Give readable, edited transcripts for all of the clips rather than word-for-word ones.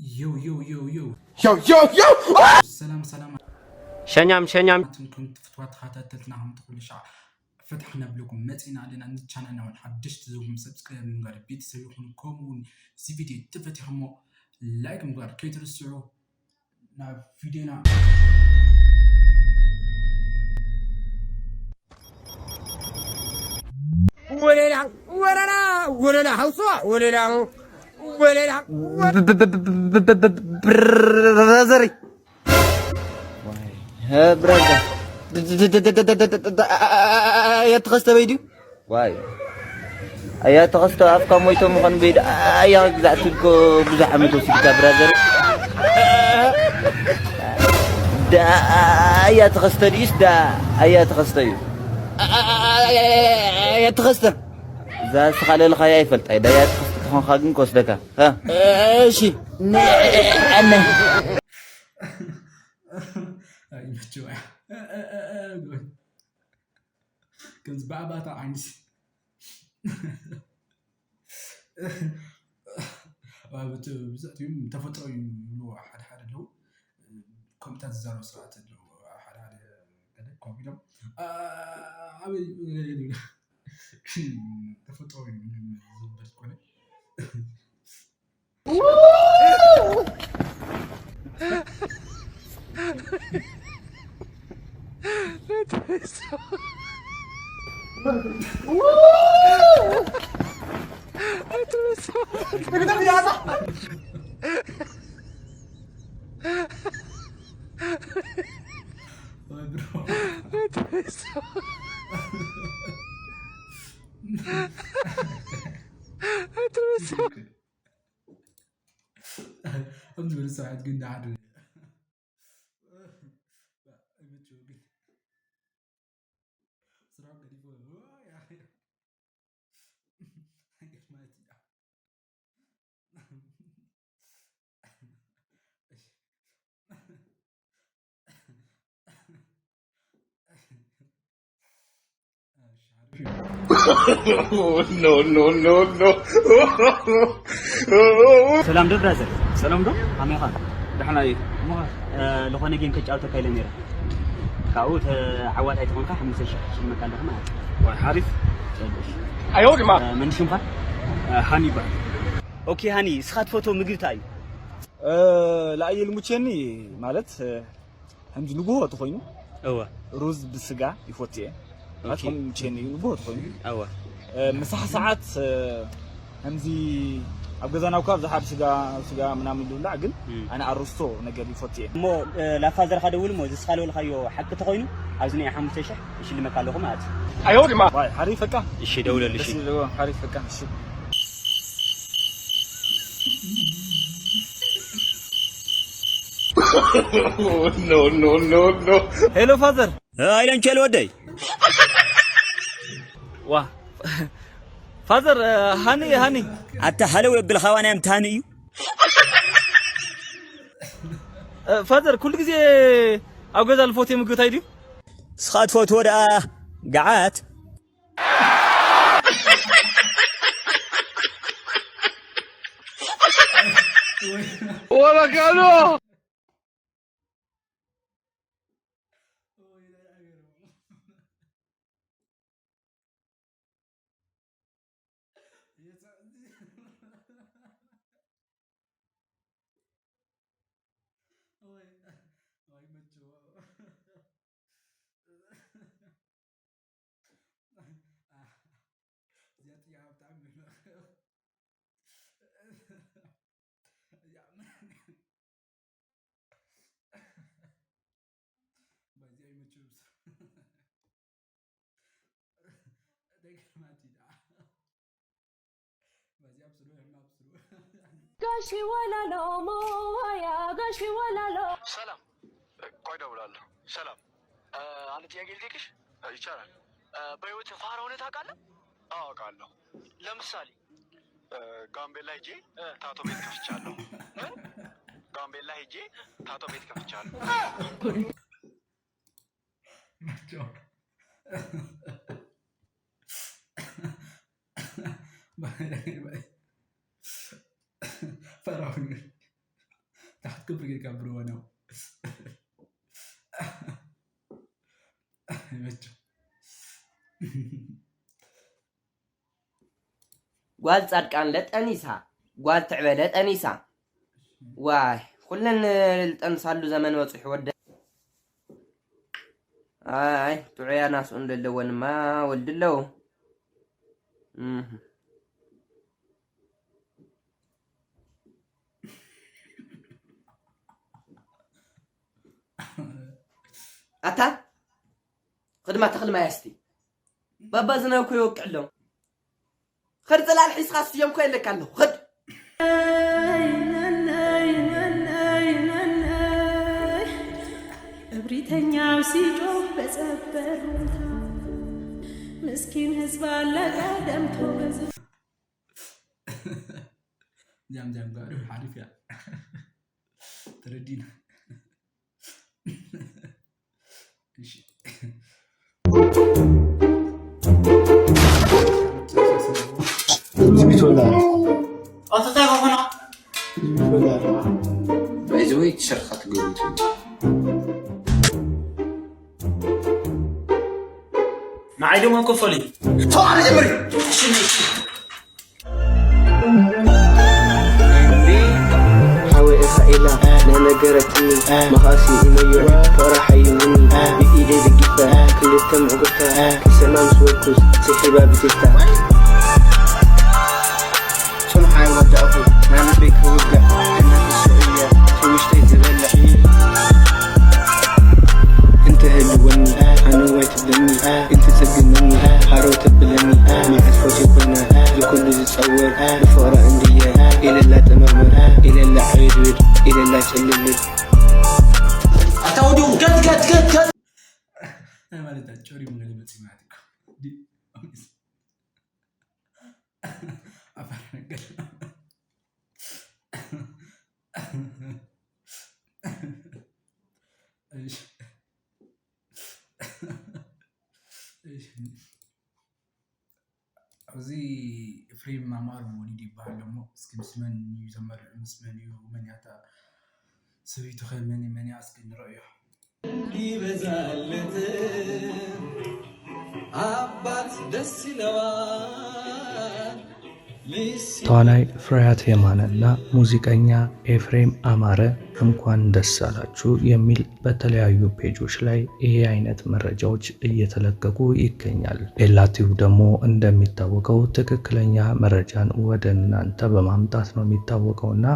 يو يو يو يو يو يو يو سلام سلام شنيام كنت فتوات خاتتنا هم تقول شع فتحنا بلوكم متينا علينا نتشانلنا ونحدشت زوجهم سبسكرايب من غير بيت سيكون كومون سي فيديو تفتح همو لايك من غير كي ترسعوا نا فيديونا ولا حوصة ولا برازري ها برازر يا تغست بيدو واي يا تغست افكا مويتو مخن بيد يا غزعتكو بزح عمتو سيكا برازر دا يا تغست ديس دا يا تغست يا تغست ذا سخالي الخيا يفلت دا يا تغست كون خاغن كوسدكا ها شي انا اي مجوع كنت بابا تاع عندي بزاف يوم تفطروا يقولوا حد له كومنتات زاروا صراحه حد كذا كومنتات عمل تفطروا زبط كونه الحمد لله ساعات قلنا عاد صراحة قريب يا أخي no. سلام دو برازر سلام دو عمي خان دحنا ايه لخونا جيم كتشاوتا كايلا ميرا كاوت عواد اي تكون خا 5 شهر شنو كان لهم واي حارف ايوه ما من شنو خا هاني با اوكي هاني سخات فوتو مغيرتاي لا اي المچني مالت همز نغو تخوينو اوا روز بسغا يفوتيه هاتكم چني نغو تخوينو اوا مسح ساعات همزي ኣብ ገዛናው ካብ ዝሓብ ስጋ ምናምን ድብላዕ ግን ኣነ ኣርስቶ ነገር ይፈትየ ሞ ላፋዘር ካደውል ሞ ዝስኻለው ለኻዮ ሓቂ ተኾይኑ ኣብዚ ናይ 5000 ይሽልመካ ኣለኹ ማለት ايوه ما ዋይ ሓሪፈካ እሺ ደውለል እሺ ሓሪፈካ እሺ no ሄሎ ፋዘር አይለን ቸል ወደይ ዋ ፋዘር ሃኒ አታ ሃለው የብል ኸዋና ምታኒ እዩ ፋዘር ኩሉ ግዜ ኣብ ገዛ ልፎት የምግብታይ ድዩ ስኻት ፎቶ ወዳ ገዓት ولا كانوا قاشي ولا لو مويا قاشي ولا لو سلام ቆይ እደውላለሁ ሰላም አንድ ጥያቄ ልጠይቅሽ ይቻላል በህይወት ፋራ ሆነህ ታውቃለህ አዎ አውቃለሁ ለምሳሌ ጋምቤላ ሄጄ ታቶ ቤት ከፍቻለሁ ጋምቤላ ሄጄ ታቶ ቤት ከፍቻለሁ فراغ تحت كبر كبر وانا قال صدقان لطنيسا قال تعبلت انيسا واي كلنا التنصالو زمن وصح ود اي تعيا ناس اندلون ما ولدلو اتا خدمه يستي بابا زناكو يوقعلو خد زلال حيس خاص يوم كاين لك عنه خد بريتانيا وسيجو بزبروتا مسكين هزب على دمتو بزب جام قالوا عارف يا تردينا بايزوي تشرخت قلت ما عيدو ما كفلي طبعا جمري حاول اسائله ننقرتني مخاسي إميو فرحي مني بإيدي دقيقة كل التم عقبتها كسمان سوكوز سحبا بتفتح سمحي ودعفو أنا بيك وقع أنا في السعودية توشتي تبلع انت هلوني أنا ويت بدمي انت تسجل مني حارو تبلني ما عزفوتي كنا لكل زي تصور بفقرة اندية إلى لا تمرمر إلى لا عيدود إلى لا تللل أتاوديو كت أنا ما لدى تشوري من غير سمعتك دي أفرق أوزي فريم مامار مولدي بعلمه سكيم سمن يزمر مسمن ومن يعطى سويته خير من يعسكن رأيه يبزالت عبات دس لوان ተዋናይ ፍሬያት የማነና ሙዚቀኛ ኤፍሬም አማረ እንኳን ደስ አላችሁ የሚል በተለያዩ ፔጆች ላይ ይሄ አይነት መረጃዎች እየተለቀቁ ይገኛል። ኤላቲቭ ደግሞ እንደሚታወቀው ትክክለኛ መረጃን ወደ እናንተ በማምጣት ነው የሚታወቀውና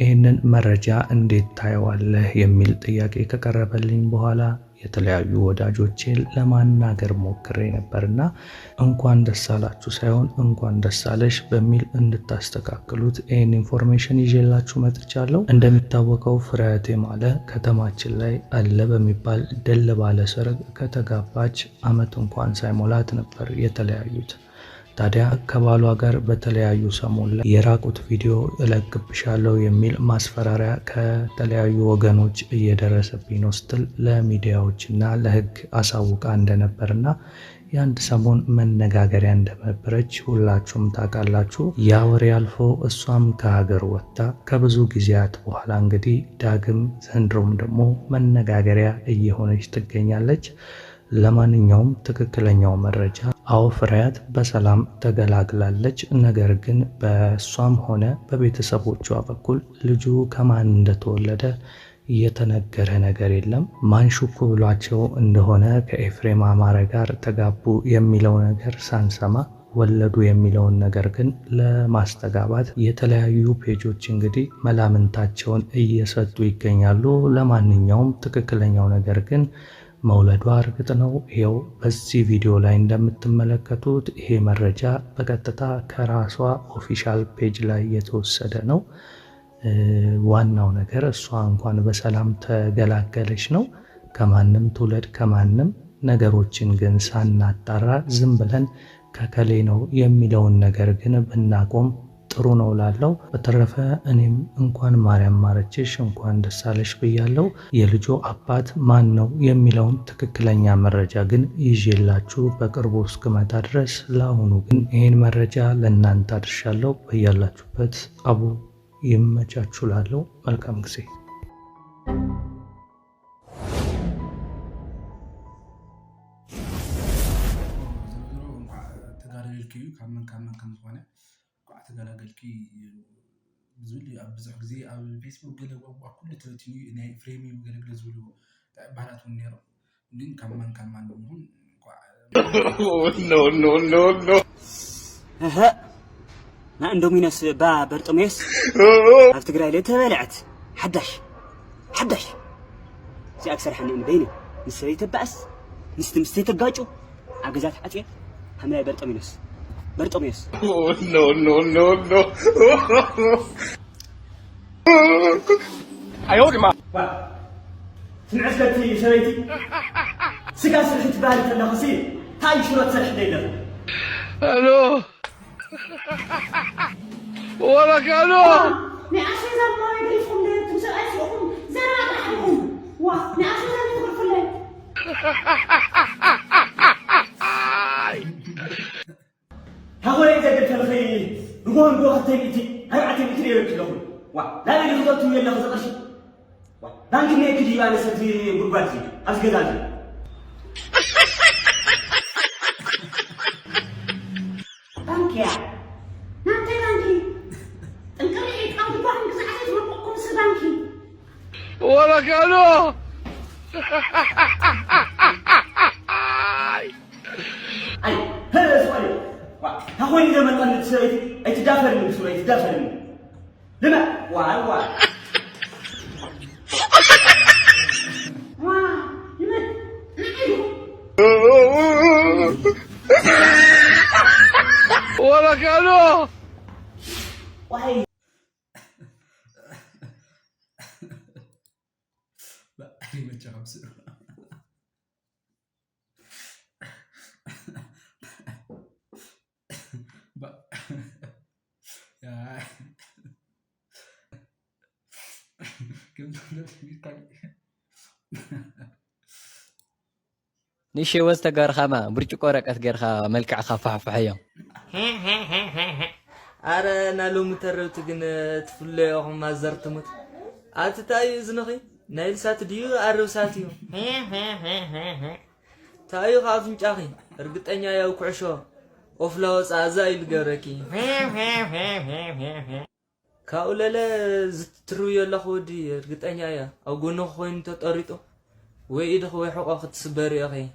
ይህንን መረጃ እንዴት ታየዋለህ የሚል ጥያቄ ከቀረበልኝ በኋላ የተለያዩ ወዳጆቼን ለማናገር ሞክሬ ነበርና እንኳን ደስ አላችሁ ሳይሆን እንኳን ደስ አለሽ በሚል እንድታስተካክሉት ይህን ኢንፎርሜሽን ይዤላችሁ መጥቻለሁ። እንደሚታወቀው ፍሬያት የማነ ከተማችን ላይ አለ በሚባል ደል ባለ ሰርግ ከተጋባች አመት እንኳን ሳይሞላት ነበር የተለያዩት። ታዲያ ከባሏ ጋር በተለያዩ ሰሞን ላይ የራቁት ቪዲዮ እለቅብሻለሁ የሚል ማስፈራሪያ ከተለያዩ ወገኖች እየደረሰብኝ ነው ስትል ለሚዲያዎችና ለሕግ አሳውቃ እንደነበርና የአንድ ሰሞን መነጋገሪያ እንደነበረች ሁላችሁም ታውቃላችሁ። ያ ወሬ አልፎ እሷም ከሀገር ወጥታ ከብዙ ጊዜያት በኋላ እንግዲህ ዳግም ዘንድሮም ደግሞ መነጋገሪያ እየሆነች ትገኛለች። ለማንኛውም ትክክለኛው መረጃ አዎ ፍሬያት በሰላም ተገላግላለች። ነገር ግን በሷም ሆነ በቤተሰቦቿ በኩል ልጁ ከማን እንደተወለደ የተነገረ ነገር የለም። ማን ሹክ ብሏቸው እንደሆነ ከኤፍሬም አማረ ጋር ተጋቡ የሚለው ነገር ሳንሰማ ወለዱ የሚለውን ነገር ግን ለማስተጋባት የተለያዩ ፔጆች እንግዲህ መላምንታቸውን እየሰጡ ይገኛሉ። ለማንኛውም ትክክለኛው ነገር ግን መውለዷ እርግጥ ነው። ይሄው በዚህ ቪዲዮ ላይ እንደምትመለከቱት ይሄ መረጃ በቀጥታ ከራሷ ኦፊሻል ፔጅ ላይ የተወሰደ ነው። ዋናው ነገር እሷ እንኳን በሰላም ተገላገለች ነው። ከማንም ትውለድ ከማንም ነገሮችን ግን ሳናጣራ ዝም ብለን ከከሌ ነው የሚለውን ነገር ግን ብናቆም ጥሩ ነው ላለው። በተረፈ እኔም እንኳን ማርያም ማረችሽ እንኳን ደስ አለሽ ብያለሁ። የልጆ አባት ማን ነው የሚለውን ትክክለኛ መረጃ ግን ይዤላችሁ በቅርቡ እስክመጣ ድረስ ለአሁኑ ግን ይህን መረጃ ለእናንተ አድርሻለሁ። በያላችሁበት አቡ ይመቻችሁ ላለው መልካም ጊዜ كم زونه قعدت قلقلكي بزول بزح ጊዜ ኣብ ፌስቡክ ገለ ኩሉ ተበቲኑ ናይ ፍሬሚ ገለግለ ዝብሉ ባህላት እውን ነይሩ ግን ከማን ይሁን no. نا اندومينوس با برطميس ኣብ ትግራይ ለተበልዐት ሓዳሽ እዚ ኣክሰር ሓኒ በይነ ምስ ሰበይቲ ባእስ ምስቲ ምስተይ ተጋጩ ኣብ ገዛት ሓጥየ ሓምላይ برطميس no. أيوة ما. سمعت لتي سبيتي سكان سرحت بالي تنخسي هاي شروط سرح دينا ألو ولا كانوا نعشي زر ما يدري فلان تمسك أسلكم زرع لحمهم نعشي زر يدخل فلان هقول إذا قلت الخي نقول هتيجي هبعتي مثلي لكم لا يجوز تقولوا يلا خذ بانك ما يكذب على ستي غرباتي أسكتاتي بانك يا نانتي بانكي انكري أو بانك زعلت ربكم سبانكي ولا كانوا أي هذا سؤالي هقول إذا ما قلت سويت أتدافر لما وعلى ولا كانوا وهي ما تجاوب سر يا نيشي وسط غرخما برچقو رقت غرخا ملكع خفحفحيو أنا لو متربت جن تفلي أو ما زرتمت أتتاي زنخي نايل سات ديو أرو ساتيو تايو خافن جاخي رقت أنيا ياو كعشو أفلاوس عزايل جركي كاولا زترو يلا خودي رقت أنيا يا أو جنو خوين تطريتو ويد خوي حقا خد سبري أخي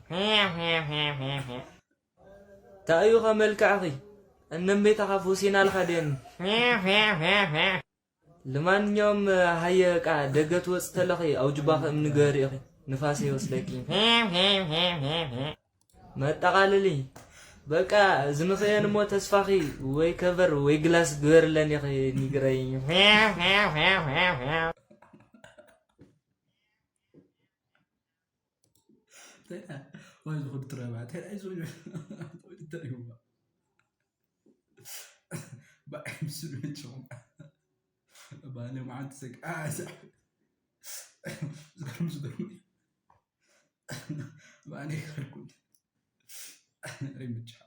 تايو خملك أخي النمي تخافوسين الخدين لمن يوم هيك دقت وسط لخي أو جباخ من قاري أخي نفاسي وسلكي ما تقاللي بقى زنخيان مو تسفاخي وي كفر وي جلاس غير لن يخي نيغري وايد خد ترابات هل عايزوا التريوم بقى مسلم شوم بقى انا ما عندي سك زغرم بقى انا كنت ريمتش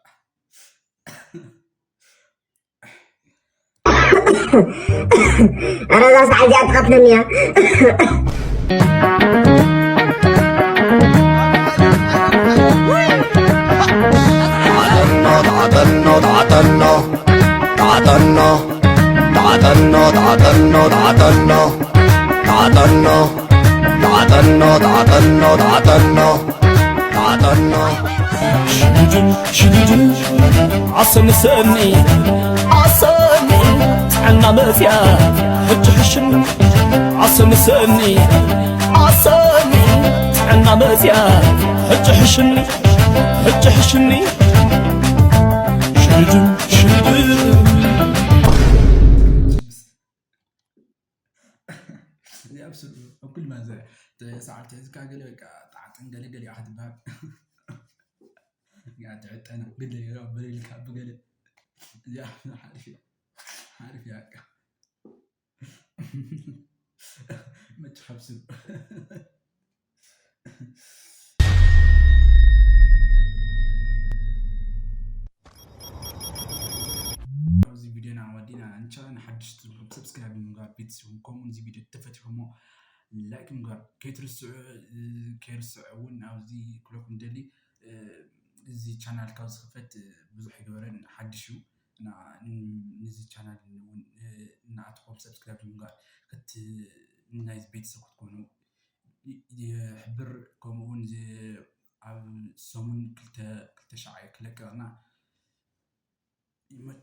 انا ناس عايزه اتقتل يا شديد عصن سني عنا مافيا حجحشن عصن سني عنا مافيا حجحشني شديد يا ابسط كل ما زي ساعات تزكى قال لك تعطن قال لي احد باب قاعد تعت انا قل لي يا رب لي الكعب قال يا عارف يا اكا ما تحبس زي فيديونا عودينا ان شاء الله نحدش سبسكرايب من غير فيديو كومون زي فيديو تفتحوا لايك من غير كيرسعون او زي كلكم دلي زي channel كاوز خفت بزح يقولن حدشوا نزي channel نعتقم subscribe مقال كت نايز بيت سكت كونوا يحبر كمون زي سومن كلتا شعي كلك أنا يمشي